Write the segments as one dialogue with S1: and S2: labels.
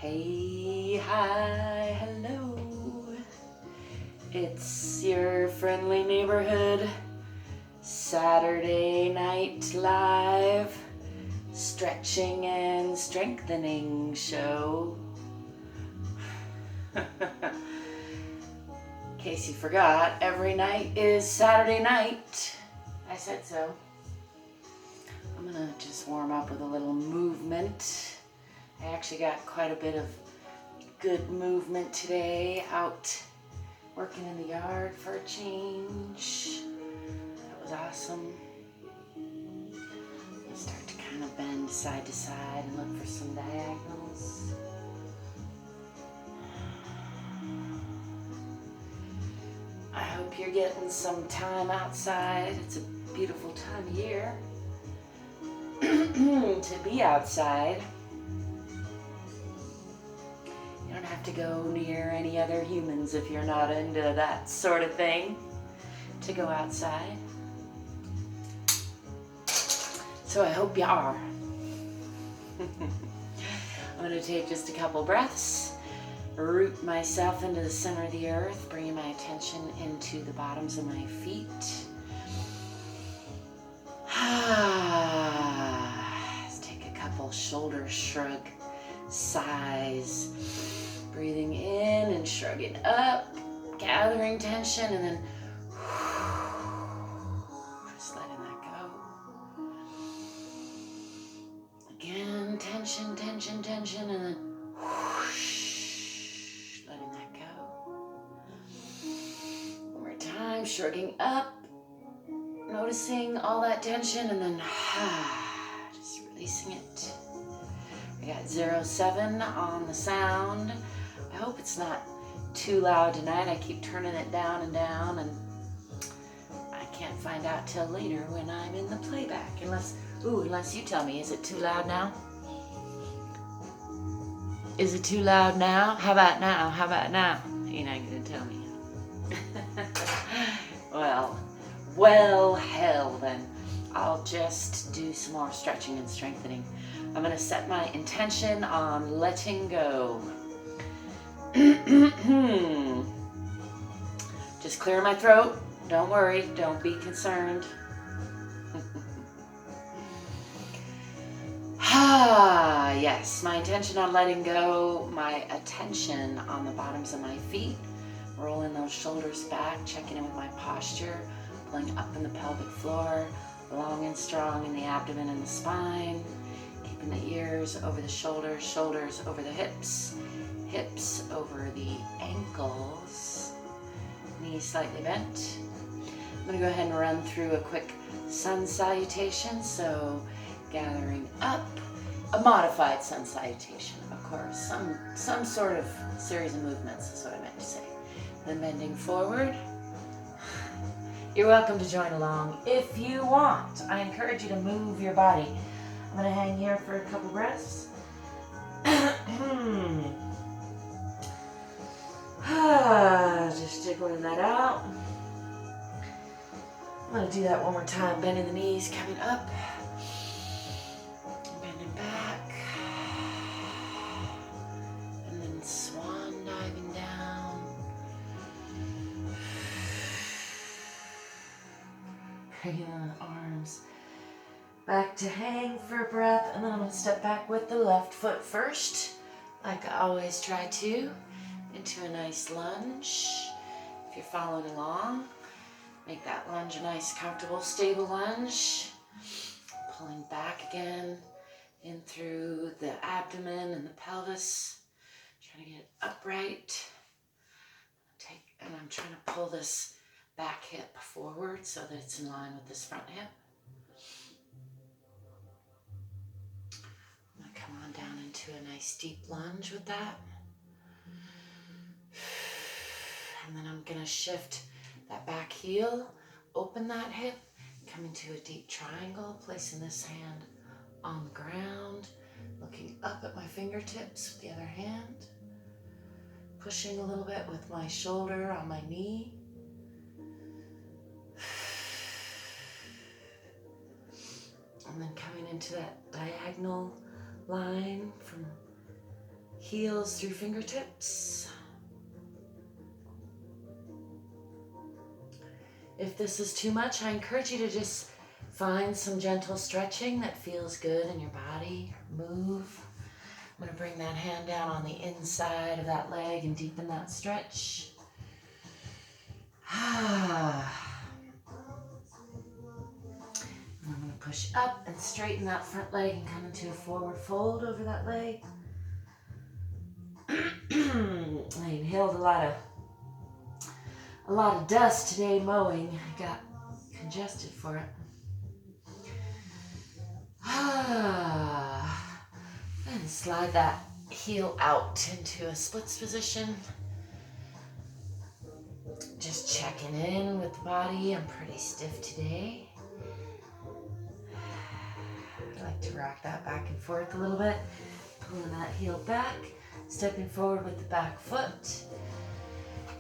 S1: Hey, hi, hello. It's your friendly neighborhood Saturday night live stretching and strengthening show. In case you forgot, every night is Saturday night. I said so. I'm gonna just warm up with a little movement. I actually got quite a bit of good movement today, out working in the yard for a change. That was awesome. You start to kind of bend side to side and look for some diagonals. I hope you're getting some time outside. It's a beautiful time of year to be outside. You don't have to go near any other humans if you're not into that sort of thing to go outside. So I hope you are. I'm going to take just a couple breaths, root myself into the center of the earth, bringing my attention into the bottoms of my feet. Let's take a couple shoulder shrug sighs. Breathing in and shrugging up, gathering tension, and then just letting that go. Again, tension, tension, tension, and then letting that go. One more time, shrugging up, noticing all that tension, and then just releasing it. I got 07 on the sound. I hope it's not too loud tonight. I keep turning it down and down, and I can't find out till later when I'm in the playback. Unless you tell me, is it too loud now? Is it too loud now? How about now? How about now? You're not gonna tell me. Well, hell then. I'll just do some more stretching and strengthening. I'm going to set my intention on letting go. Just clear my throat. Don't worry. Don't be concerned. Yes, my intention on letting go, my attention on the bottoms of my feet, rolling those shoulders back, checking in with my posture, pulling up in the pelvic floor, long and strong in the abdomen and the spine. Keeping the ears over the shoulders, shoulders over the hips, hips over the ankles, knees slightly bent. I'm going to go ahead and run through a quick sun salutation. So gathering up, a modified sun salutation, of course, some sort of series of movements is what I meant to say. Then bending forward. You're welcome to join along if you want. I encourage you to move your body. I'm going to hang here for a couple breaths. Just jiggling that out. I'm going to do that one more time. Bending the knees, coming up. Bending back. And then swan diving down. Bringing the arms back to hang for a breath, and then I'm going to step back with the left foot first, like I always try to, into a nice lunge. If you're following along, make that lunge a nice, comfortable, stable lunge. Pulling back again, in through the abdomen and the pelvis. Trying to get upright. And I'm trying to pull this back hip forward so that it's in line with this front hip. I'm going to come on down into a nice deep lunge with that. And then I'm going to shift that back heel, open that hip, come into a deep triangle, placing this hand on the ground, looking up at my fingertips with the other hand, pushing a little bit with my shoulder on my knee. And then coming into that diagonal line from heels through fingertips. If this is too much, I encourage you to just find some gentle stretching that feels good in your body. Move. I'm going to bring that hand down on the inside of that leg and deepen that stretch. I'm going to push up and straighten that front leg and come into a forward fold over that leg. I inhaled a lot of dust today mowing. I got congested for it. And slide that heel out into a splits position. Just checking in with the body. I'm pretty stiff today. I like to rock that back and forth a little bit. Pulling that heel back. Stepping forward with the back foot.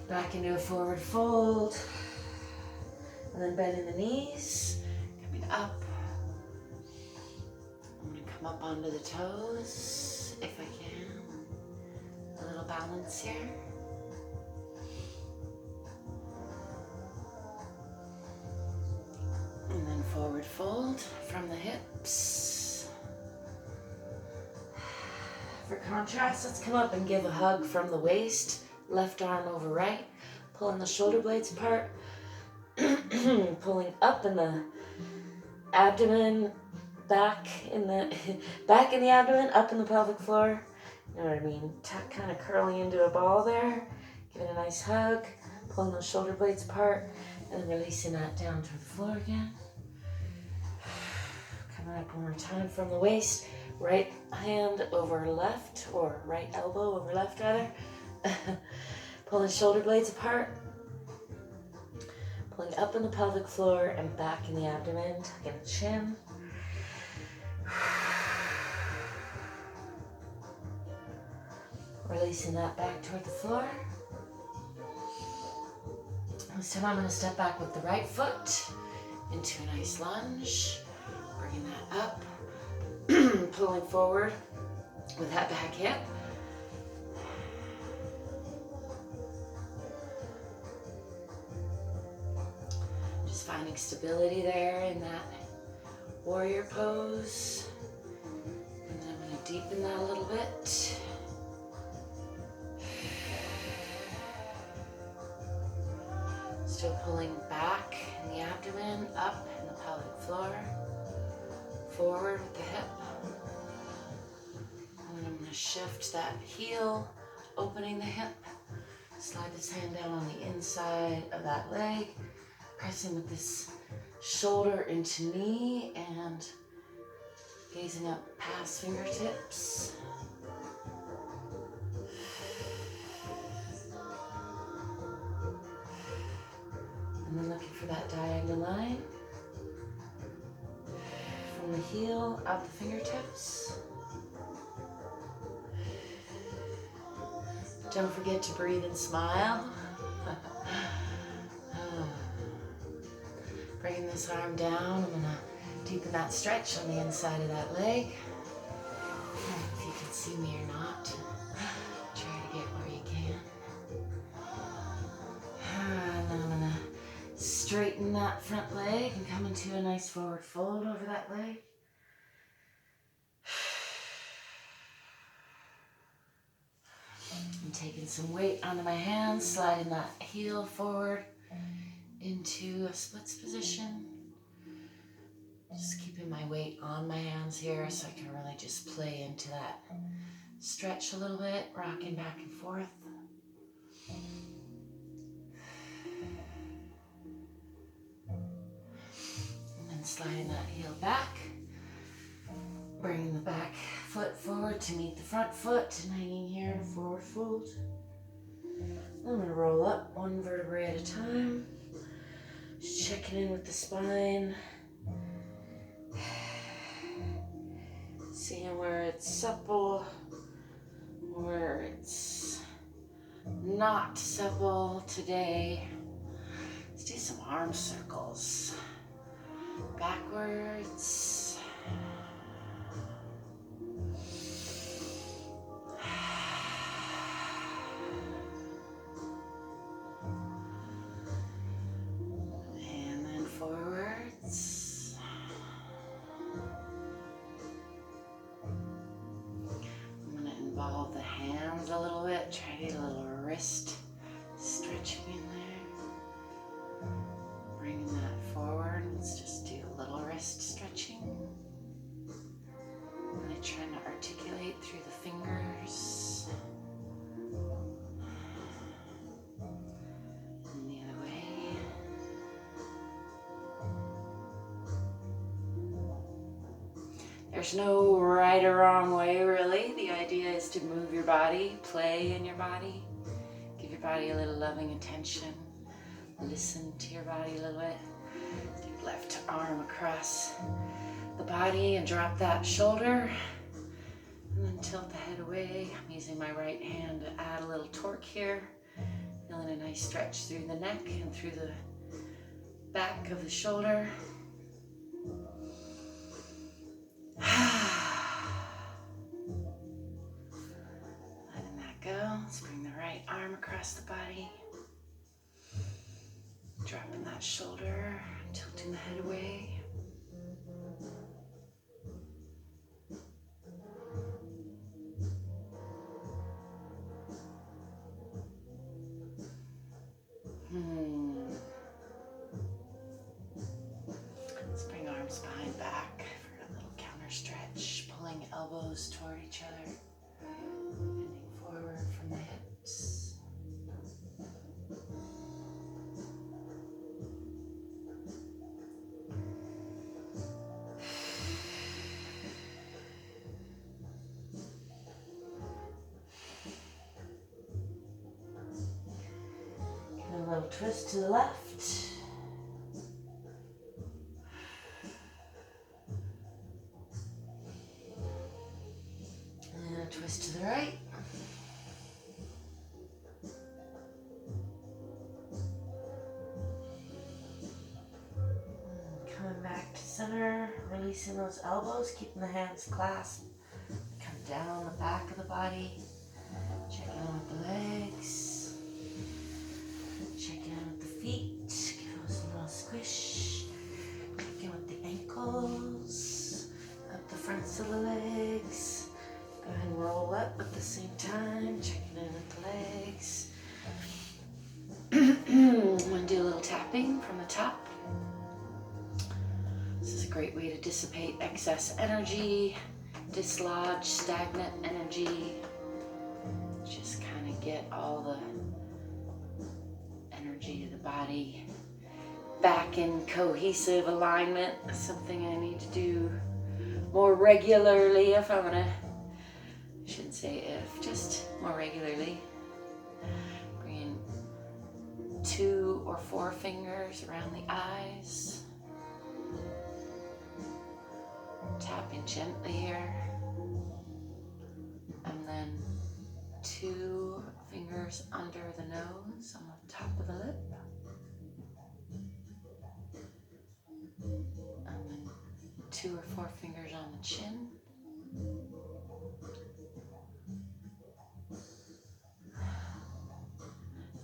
S1: Back into a forward fold. And then bending the knees. Coming up. I'm going to come up onto the toes if I can. A little balance here. And then forward fold from the hips. For contrast, let's come up and give a hug from the waist. Left arm over right. Pulling the shoulder blades apart. Pulling up in the abdomen. Back in the abdomen, up in the pelvic floor. You know what I mean? Kind of curling into a ball there. Giving a nice hug. Pulling those shoulder blades apart. And then releasing that down to the floor again. Coming up one more time from the waist. Right hand over left, or right elbow over left rather. Pulling shoulder blades apart. Pulling up in the pelvic floor and back in the abdomen. Tucking the chin. Releasing that back toward the floor. This time I'm going to step back with the right foot into a nice lunge. Bringing that up. Pulling forward with that back hip. Just finding stability there in that warrior pose. And then I'm going to deepen that a little bit. Still pulling back in the abdomen, up in the pelvic floor. Forward with the hip. And then I'm going to shift that heel, opening the hip. Slide this hand down on the inside of that leg. Pressing with this shoulder into knee and gazing up past fingertips. And then looking for that diagonal line. From the heel out the fingertips. Don't forget to breathe and smile. Bringing this arm down, I'm going to deepen that stretch on the inside of that leg. If you can see me or not, try to get where you can. And then I'm going to straighten that front leg and come into a nice forward fold over that leg. I'm taking some weight onto my hands, sliding that heel forward into a splits position. Just keeping my weight on my hands here so I can really just play into that stretch a little bit, rocking back and forth. And then sliding that heel back, bringing the back foot forward to meet the front foot and hanging here in a forward fold. I'm going to roll up one vertebrae at a time. Just checking in with the spine. Seeing where it's supple, where it's not supple today. Let's do some arm circles. Backwards. There's no right or wrong way, really. The idea is to move your body, play in your body, give your body a little loving attention, listen to your body a little bit. Take left arm across the body and drop that shoulder, and then tilt the head away. I'm using my right hand to add a little torque here. Feeling a nice stretch through the neck and through the back of the shoulder. Letting that go. Let's bring the right arm across the body. Dropping that shoulder, tilting the head away. Let's bring arms behind back for a little counter stretch, pulling elbows toward each other, bending forward from the hips. Give a little twist to the left. Twist to the right. Coming back to center, releasing those elbows, keeping the hands clasped. Come down the back of the body. Check in with the legs. Check in with the feet. Give those a little squish. Check in with the ankles. Up the fronts of the legs. Go ahead and roll up at the same time, checking in with the legs. I'm going to do a little tapping from the top. This is a great way to dissipate excess energy, dislodge stagnant energy. Just kind of get all the energy of the body back in cohesive alignment. That's something I need to do more regularly if I'm going to, I shouldn't say if, just more regularly. Bringing 2 or 4 fingers around the eyes. Tapping gently here. And then 2 fingers under the nose on the top of the lip. And then 2 or 4 fingers on the chin.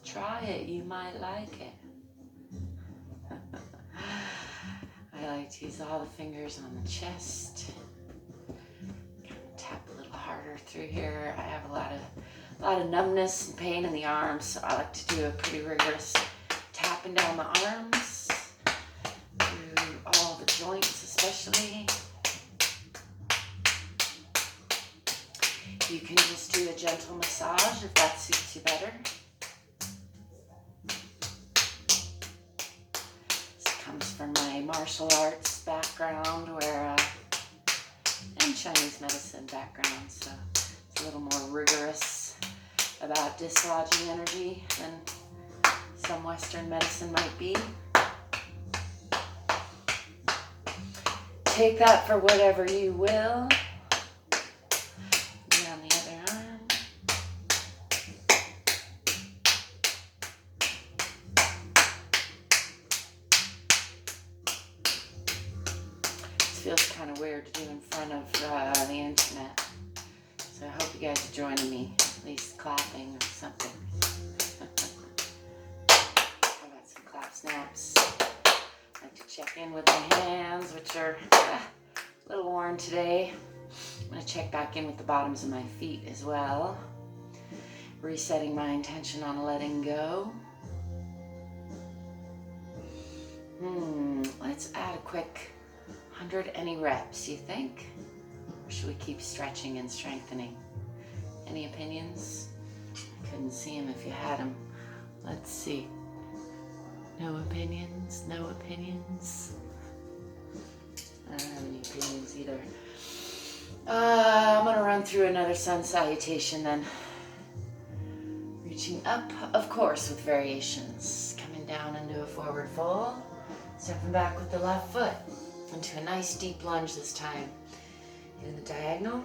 S1: Try it, you might like it. I like to use all the fingers on the chest. Kind of tap a little harder through here. I have a lot of numbness and pain in the arms, so I like to do a pretty rigorous tapping down the arms, through all the joints especially. You can just do a gentle massage if that suits you better. Comes from my martial arts background, and Chinese medicine background, so it's a little more rigorous about dislodging energy than some Western medicine might be. Take that for whatever you will. And on the other arm. Feels kind of weird to do in front of the internet, so I hope you guys are joining me, at least clapping or something. How about some clap snaps? I like to check in with my hands, which are a little worn today. I'm going to check back in with the bottoms of my feet as well, resetting my intention on letting go. Let's add a quick 100 any reps, you think? Or should we keep stretching and strengthening? Any opinions? Couldn't see them if you had them. Let's see. No opinions? No opinions? I don't have any opinions either. I'm gonna run through another sun salutation then. Reaching up, of course, with variations. Coming down into a forward fold. Stepping back with the left foot into a nice deep lunge this time. In the diagonal.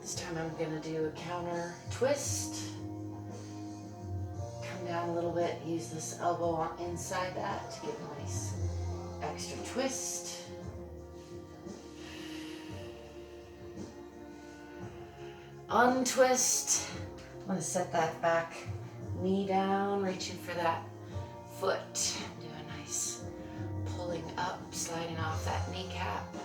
S1: This time I'm gonna do a counter twist. Come down a little bit, use this elbow inside that to give a nice extra twist. Untwist. I'm gonna set that back knee down, reaching for that foot. Do a nice pulling up, sliding off that kneecap.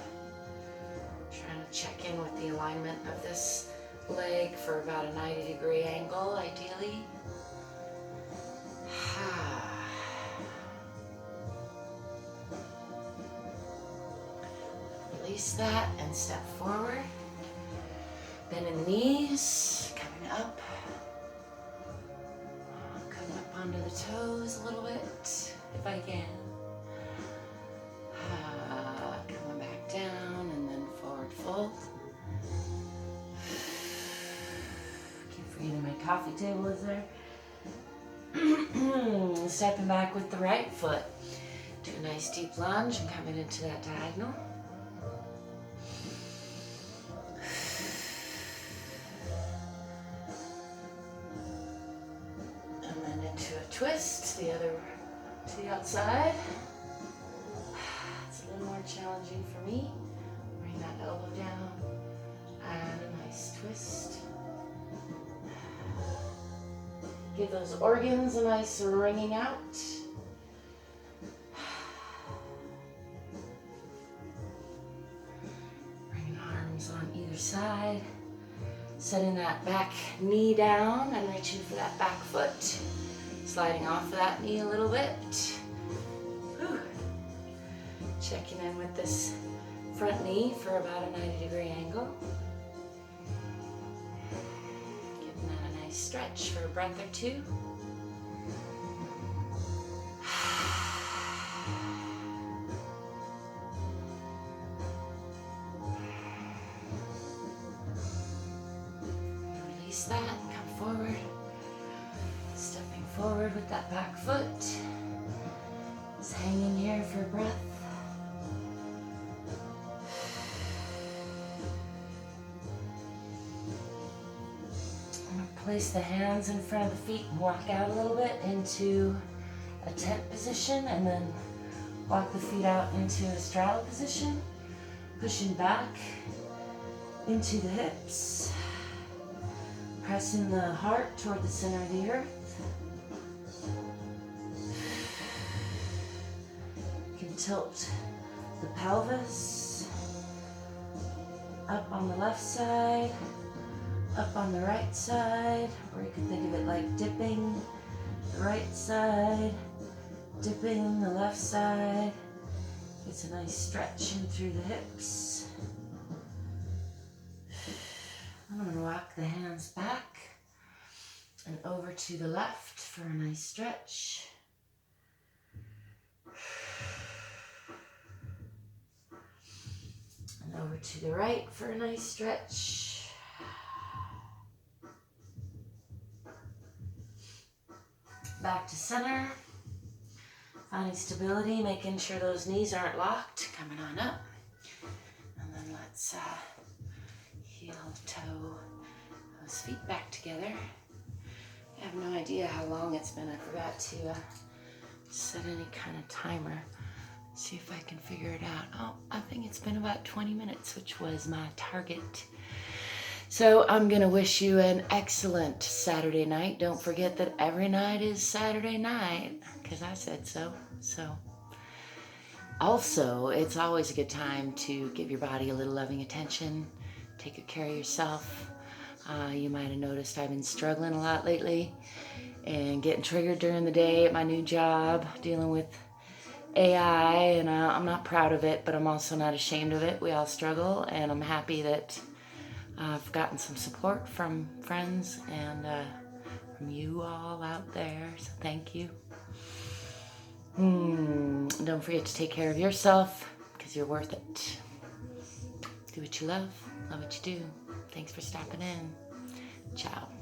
S1: Trying to check in with the alignment of this leg for about a 90-degree angle, ideally. Release that and step forward. Bending the knees, coming up. Coming up onto the toes a little bit, if I can. Coming back down and then forward fold. Keep forgetting my coffee table is there. Stepping back with the right foot. Do a nice deep lunge and coming into that diagonal. And then into a twist, the other to the outside. It's a little more challenging for me. Bring that elbow down. Add a nice twist. Give those organs a nice wringing out. Bringing arms on either side. Setting that back knee down and reaching for that back foot. Sliding off of that knee a little bit. Whew. Checking in with this front knee for about a 90-degree angle. Stretch for a breath or two. Release that, come forward. Stepping forward with that back foot. Just hanging here for a breath. Place the hands in front of the feet and walk out a little bit into a tent position, and then walk the feet out into a straddle position, pushing back into the hips, pressing the heart toward the center of the earth. You can tilt the pelvis up on the left side, up on the right side, or you can think of it like dipping the right side, dipping the left side. It's a nice stretch in through the hips. I'm going to walk the hands back and over to the left for a nice stretch. And over to the right for a nice stretch. Back to center, finding stability, making sure those knees aren't locked, coming on up. And then let's heel toe those feet back together. I have no idea how long it's been. I forgot to set any kind of timer. See if I can figure it out. Oh, I think it's been about 20 minutes, which was my target. So I'm going to wish you an excellent Saturday night. Don't forget that every night is Saturday night, because I said so. So also, it's always a good time to give your body a little loving attention. Take good care of yourself. You might have noticed I've been struggling a lot lately and getting triggered during the day at my new job, dealing with AI, and I'm not proud of it, but I'm also not ashamed of it. We all struggle, and I'm happy that I've gotten some support from friends and from you all out there, so thank you. Don't forget to take care of yourself, because you're worth it. Do what you love what you do. Thanks for stopping in. Ciao.